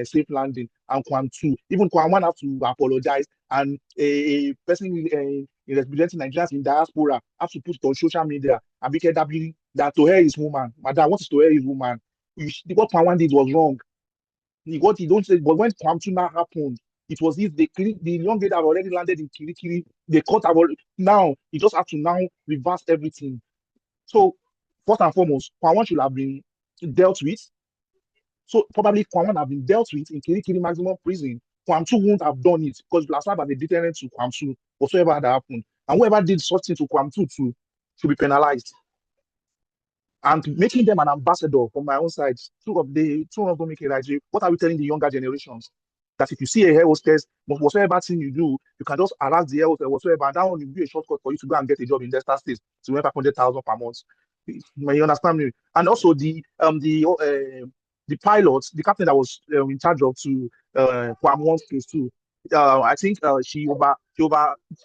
safe landing and Kwam 2. Even Kwam 1 have to apologize, and a person representing Nigerians in diaspora have to put it on social media and make it that to her is woman. Madam, what is to her is woman? What Kwam 1 did was wrong. What he don't say, but when Kwam 2 now happened, it was if the young lady have already landed in Kirikiri, the court have already, now he just have to now reverse everything. So first and foremost, Kwam 1 should have been dealt with. So probably Kwam 1 have been dealt with in Kirikiri maximum prison. Kwam 2 won't have done it because last time as a deterrent to Kwam 2, whatsoever had happened. And whoever did such thing to Kwam 2 too should be penalized. And making them an ambassador from my own side, two of them make it right. What are we telling the younger generations? That if you see a hair hostess, whatsoever thing you do, you can just harass the hair hostess whatsoever, and that one will be a shortcut for you to go and get a job in Delta State to earn 500,000 per month. You understand me? And also the pilot, the captain that was in charge of to Kwam 1's case too. I think she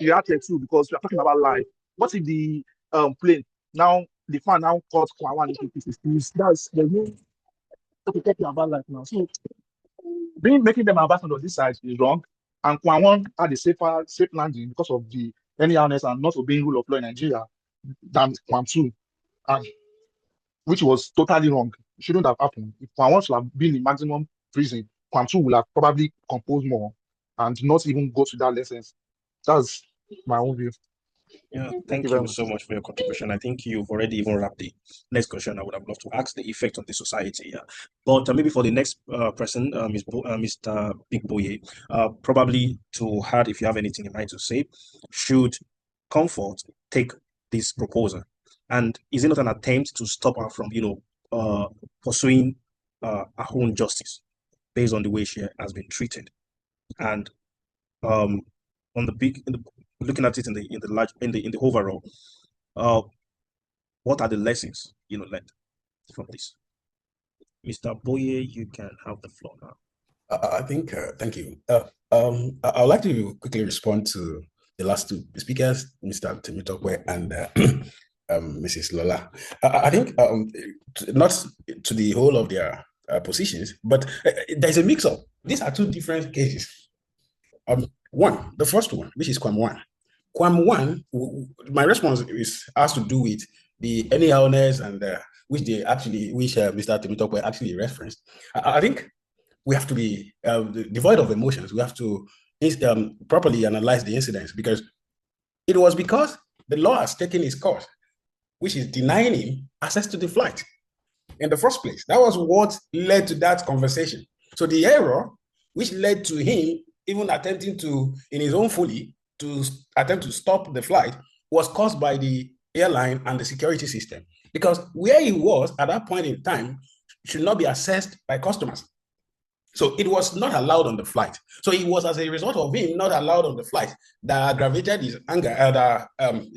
reacted too because we are talking about life. What if the plane now the fan now caught Kwam 1 into pieces? That's the way to take about life now. So making them ambassador on this side is wrong, and Kwam 1 had a safe landing because of the anyhowness and not obeying rule of law in Nigeria than Kwam 2, and which was totally wrong. It shouldn't have happened. If Kwam 1 should have been in maximum prison, Kwam 2 would have probably composed more and not even go to that lessons. That's my own view. Yeah, Thank thank you very you much. so much for your contribution. I think you've already even wrapped the next question. I would have loved to ask the effect on the society. Yeah, but maybe for the next person, Mr. Big Boye, probably to add, if you have anything in mind to say, should Comfort take this proposal, and is it not an attempt to stop her from, pursuing her own justice based on the way she has been treated, and on the big, looking at it in the large, in the overall, what are the lessons learned from this? Mr. Boye, you can have the floor now. I think, thank you. I'd like to quickly respond to the last two speakers, Mr. Timitokwe and Mrs. Lola. I think not to the whole of their positions, but there's a mix-up. These are two different cases. The first one, which is Kwam 1. Kwam 1, my response has to do with the anyhowness and which Mr. Timitokwe actually referenced. I think we have to be devoid of emotions. We have to properly analyze the incidents, because it was because the law has taken its course, which is denying him access to the flight in the first place. That was what led to that conversation. So the error, which led to him even attempting to, in his own folly, to attempt to stop the flight, was caused by the airline and the security system. Because where he was at that point in time should not be accessed by customers. So it was not allowed on the flight. So it was as a result of him not allowed on the flight that aggravated his anger, that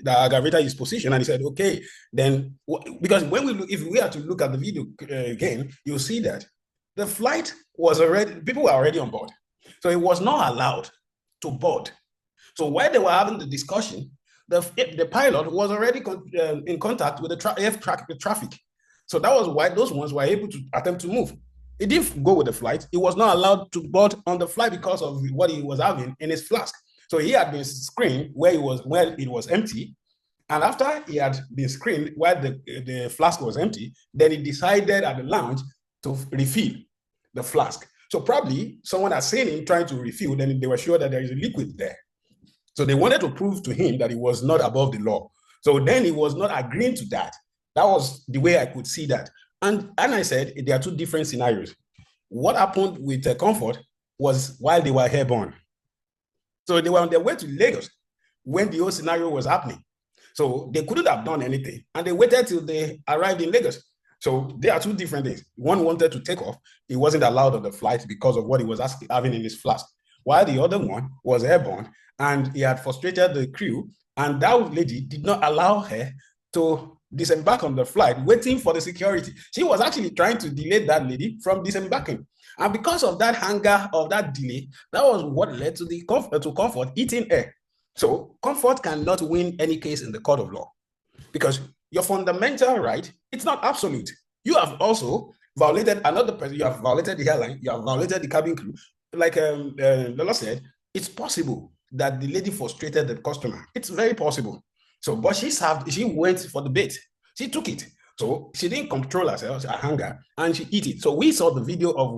aggravated his position. And he said, okay, then, because when we look, if we are to look at the video again, you'll see that the flight was already, people were already on board. So it was not allowed to board. So while they were having the discussion, the pilot was already in contact with the traffic. So that was why those ones were able to attempt to move. He didn't go with the flight. He was not allowed to board on the flight because of what he was having in his flask. So he had been screened where it was empty. And after he had been screened while the flask was empty, then he decided at the lounge to refill the flask. So probably someone has seen him trying to refuel, then they were sure that there is a liquid there. So they wanted to prove to him that he was not above the law. So then he was not agreeing to that. That was the way I could see that. And I said, there are two different scenarios. What happened with Comfort was while they were airborne. So they were on their way to Lagos when the whole scenario was happening. So they couldn't have done anything. And they waited till they arrived in Lagos. So there are two different things. One wanted to take off. He wasn't allowed on the flight because of what he was having in his flask. While the other one was airborne and he had frustrated the crew. And that lady did not allow her to disembark on the flight, waiting for the security. She was actually trying to delay that lady from disembarking. And because of that hunger, of that delay, that was what led to the Comfort eating her. So Comfort cannot win any case in the court of law because your fundamental right, it's not absolute. You have also violated another person. You have violated the airline. You have violated the cabin crew. Like Lola said, it's possible that the lady frustrated the customer. It's very possible. So, but she went for the bait. She took it. So she didn't control herself, her hunger, and she eat it. So we saw the video of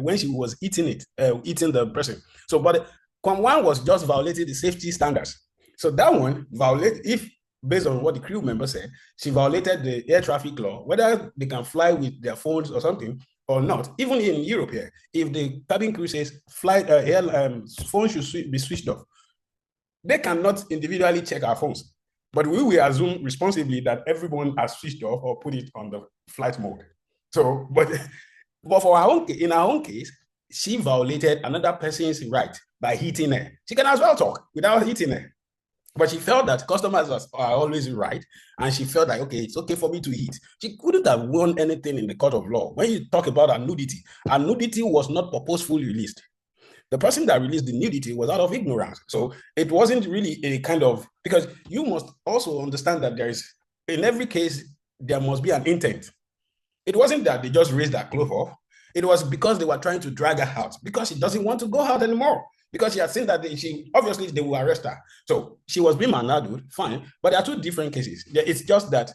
when she was eating it, eating the person. So, but Kwam was just violating the safety standards. So that one violated, if based on what the crew member said, she violated the air traffic law, whether they can fly with their phones or something or not. Even in Europe here, if the cabin crew says phone should be switched off, they cannot individually check our phones. But we will assume responsibly that everyone has switched off or put it on the flight mode. So, but for in our own case, she violated another person's right by hitting her. She can as well talk without hitting her. But she felt that customers are always right. And she felt like, okay, it's okay for me to hit. She couldn't have won anything in the court of law. When you talk about her nudity was not purposefully released. The person that released the nudity was out of ignorance. So it wasn't really a kind of, because you must also understand that in every case, there must be an intent. It wasn't that they just raised their clothes off. It was because they were trying to drag her out because she doesn't want to go out anymore. Because she had seen that obviously they will arrest her. So she was being manhandled, fine. But there are two different cases. It's just that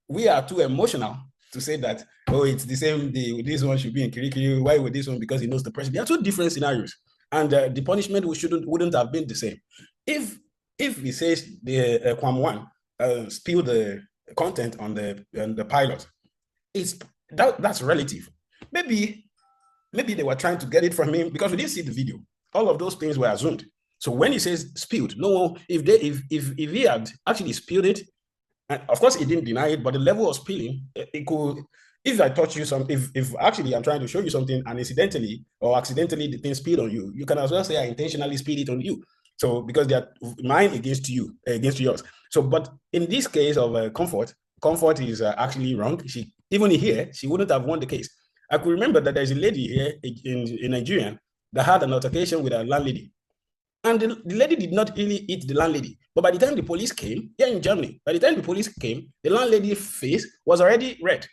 we are too emotional to say that, oh, it's the same, this one should be in Kirikiri. Why would this one? Because he knows the person. There are two different scenarios. And the punishment wouldn't have been the same. If he says the Kwam one spilled the content on the pilot, that's relative. Maybe they were trying to get it from him because we didn't see the video. All of those things were assumed. So when he says spilled, no, if he had actually spilled it, and of course he didn't deny it, but the level of spilling, it could. If I touch you if actually I'm trying to show you something and incidentally or accidentally the thing spilled on you, you can as well say I intentionally spilled it on you. So because they are mine against yours. So, but in this case of Comfort is actually wrong. Even here, she wouldn't have won the case. I could remember that there's a lady here in Nigeria that had an altercation with a landlady. And the lady did not really hit the landlady. But by the time the police came, here in Germany, the landlady's face was already red.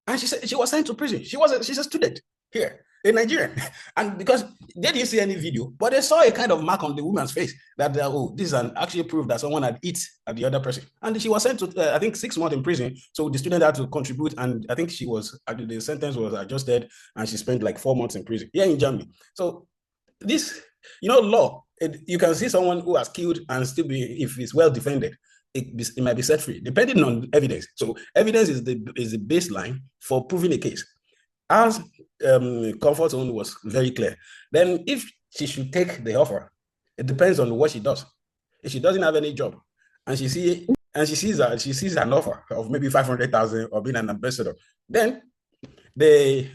And she said she was sent to prison. She's a student here in Nigeria. And because they didn't see any video, but they saw a kind of mark on the woman's face that, this is actually proof that someone had hit at the other person. And she was sent to, I think, 6 months in prison. So the student had to contribute. And I think the sentence was adjusted and she spent like 4 months in prison here in Germany. So this, law, you can see someone who has killed and still be, if it's well defended, it might be set free, depending on evidence. So evidence is the baseline for proving a case. As Comfort Zone was very clear. Then if she should take the offer, it depends on what she does. If she doesn't have any job and she sees an offer of maybe 500,000 or being an ambassador, then she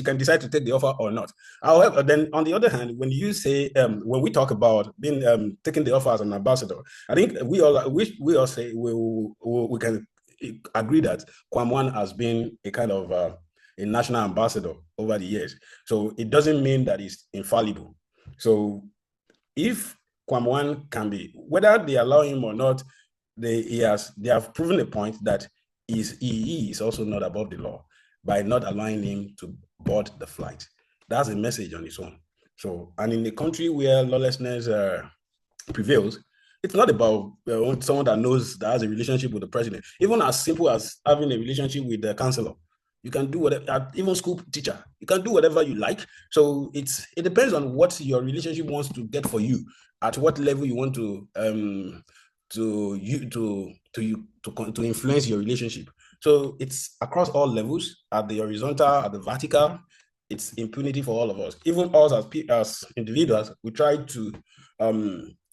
can decide to take the offer or not. However, then on the other hand, when you say when we talk about being taking the offer as an ambassador, I think we all say we can agree that Kwam has been a kind of a national ambassador over the years. So it doesn't mean that he's infallible. So if Kwam can be, whether they allow him or not, they have proven a point that he is also not above the law by not allowing him to board the flight. That's a message on its own. So, and in a country where lawlessness prevails, it's not about someone that has a relationship with the president, even as simple as having a relationship with the councillor. You can do whatever, even school teacher, you can do whatever you like. So it depends on what your relationship wants to get for you, at what level you want to influence your relationship. So it's across all levels, at the horizontal, at the vertical. It's impunity for all of us. Even us as individuals, we try to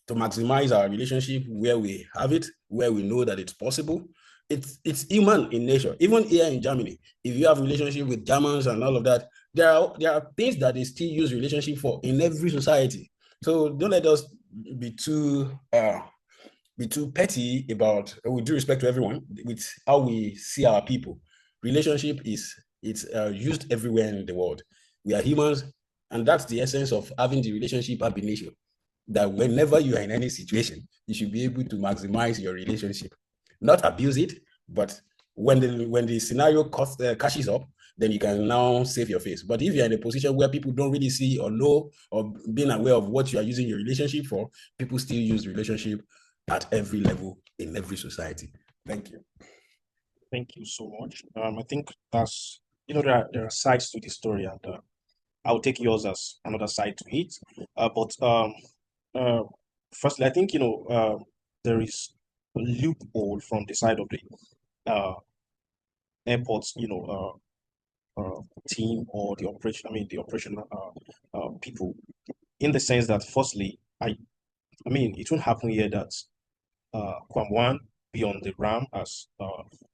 maximize our relationship where we have it, where we know that it's possible. It's human in nature. Even here in Germany, if you have a relationship with Germans and all of that, there are things that they still use relationship for in every society. So don't let us be too petty about, with due respect to everyone, with how we see our people. Relationship it's used everywhere in the world. We are humans, and that's the essence of having the relationship ab initio. That whenever you are in any situation, you should be able to maximize your relationship, not abuse it, but when the scenario catches up, then you can now save your face. But if you're in a position where people don't really see or know or being aware of what you are using your relationship for, people still use relationship at every level in every society. Thank you. Thank you so much. I think that's, there are sides to this story, and I'll take yours as another side to it. But firstly, I think, there is a loophole from the side of the uh, airports, team, or the operation, the operational people, in the sense that, firstly, I mean, it won't happen here that Kwam 1 be on the RAM, as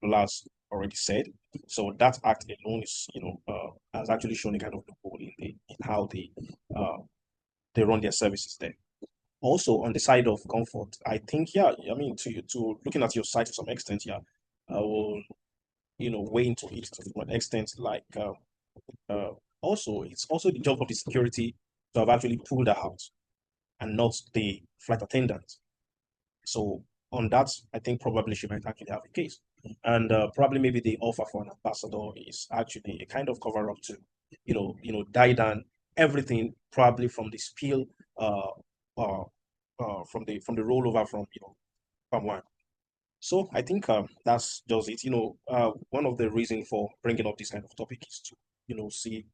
Lars already said. So that act alone is, has actually shown a kind of loophole in how they run their services there. Also, on the side of comfort, I think, yeah, I mean, to looking at your site to some extent, yeah, I will, weigh into it to an extent, like, also, it's also the job of the security to have actually pulled her out, and not the flight attendant. So on that, I think probably she might actually have a case. And probably maybe the offer for an ambassador is actually a kind of cover up to, die down everything, probably from the spill, uh, uh, from the rollover from one. So I think that's just it. One of the reasons for bringing up this kind of topic is to, see,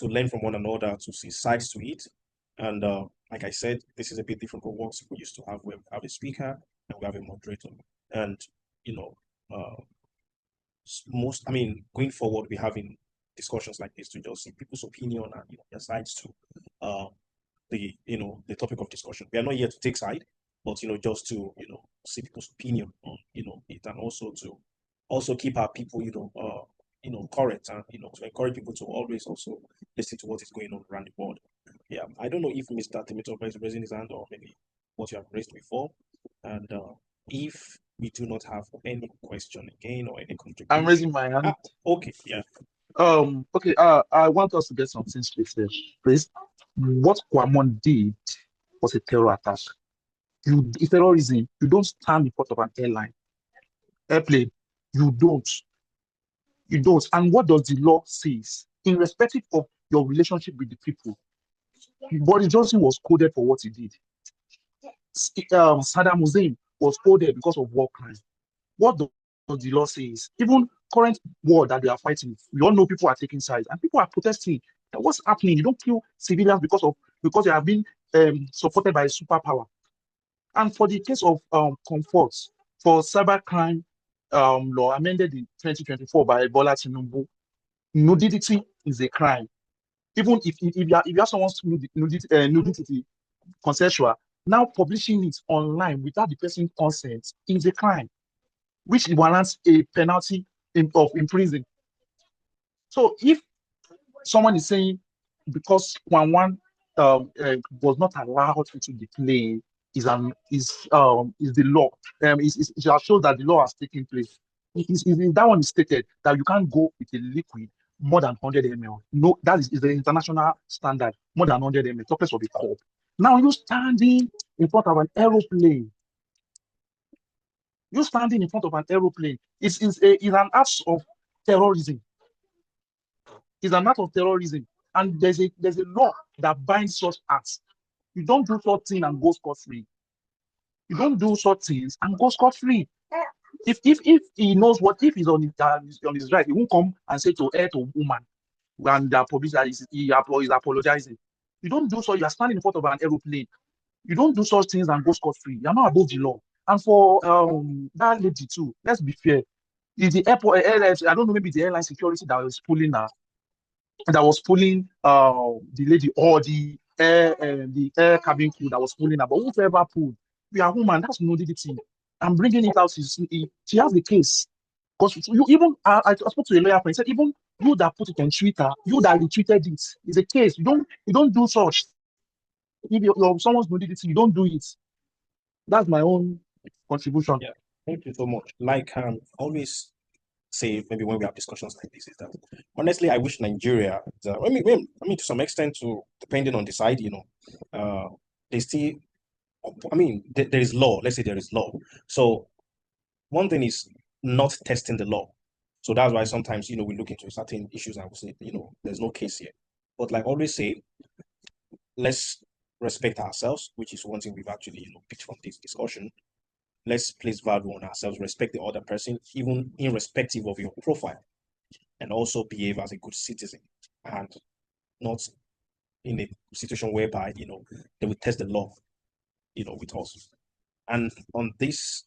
to learn from one another, to see sides to it. And like I said, this is a bit different from what we used to have, where we have a speaker and we have a moderator. And, you know, uh, going forward, we're having discussions like this to just see people's opinion and, their sides to uh, the topic of discussion. We are not here to take side, but, just to, see people's opinion on, it, and also to keep our people, correct, and, to encourage people to always also listen to what is going on around the world. Yeah, I don't know if Mr. Timothy is raising his hand, or maybe what you have raised before. And if we do not have any question again, or any I'm contribution. raising my hand. Okay, yeah. Okay. I want us to get something straight here, please. What Kwamon did was a terror attack. It's terrorism. You don't stand in front of an airplane. You don't. You don't. And what does the law says? Irrespective of your relationship with the people, Boris Johnson was coded for what he did. Saddam Hussein was coded because of war crime. What does the law says? Even current war that they are fighting, we all know people are taking sides and people are protesting. What's happening? You don't kill civilians because they have been supported by a superpower. And for the case of comfort, for cybercrime law amended in 2024 by Bola Tinubu, nudity is a crime. Even if you have someone's nudity consensual, now publishing it online without the person's consent is a crime, which warrants a penalty of imprisonment. So if someone is saying because one was not allowed into the plane is the law, it shows that the law has taken place. That one is stated that you can't go with a liquid more than 100 ml. No, that is the international standard, more than 100 ml, talk less of a cup. Now you standing in front of an aeroplane. You standing in front of an aeroplane is an act of terrorism. It's an act of terrorism, and there's a law that binds such acts. You don't do such things and go scot-free. You don't do such things and go scot-free. If he knows what, if he's on his right, he won't come and say to woman when the publisher is apologizing. You don't do so. You are standing in front of an aeroplane. You don't do such things and go scot-free. You're not above the law. And for that lady too, let's be fair. Is the airport I don't know, maybe the airline security that was pulling her, the lady, or the air cabin crew that was pulling her. But whoever pulled, we are human. That's nudity. I'm bringing it out. She has the case. Because you even I spoke to a lawyer friend. He said even you that put it on Twitter, you that retweeted it, is a case. You don't do such. If someone's nudity, you don't do it. That's my own contribution. Yeah, thank you so much. Like always say, maybe when we have discussions like this, is that honestly, I wish Nigeria, I mean, to some extent, to depending on the side, they still, I mean, there is law. Let's say there is law. So one thing is not testing the law. So that's why sometimes, we look into certain issues and we say, there's no case here. But like always say, let's respect ourselves, which is one thing we've actually, picked from this discussion. Let's place value on ourselves, respect the other person, even irrespective of your profile, and also behave as a good citizen, and not in a situation whereby, they will test the law, with us. And on this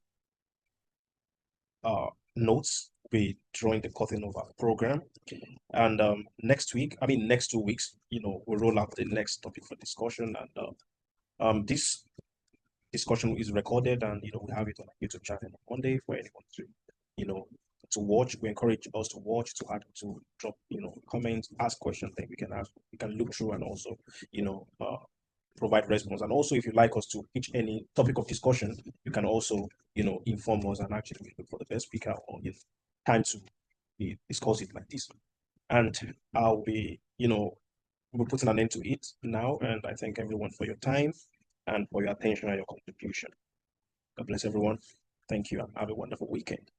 notes, we're drawing the curtain of our program. And next 2 weeks, we'll roll out the next topic for discussion. And this discussion is recorded, and we have it on our YouTube channel on Monday for anyone to watch. We encourage us to watch, to drop comments, ask questions that we can look through, and also provide response. And also, if you'd like us to pitch any topic of discussion, you can also inform us, and actually look for the best speaker or time to discuss it like this. And I'll be we're putting an end to it now, and I thank everyone for your time and for your attention and your contribution. God bless everyone. Thank you, and have a wonderful weekend.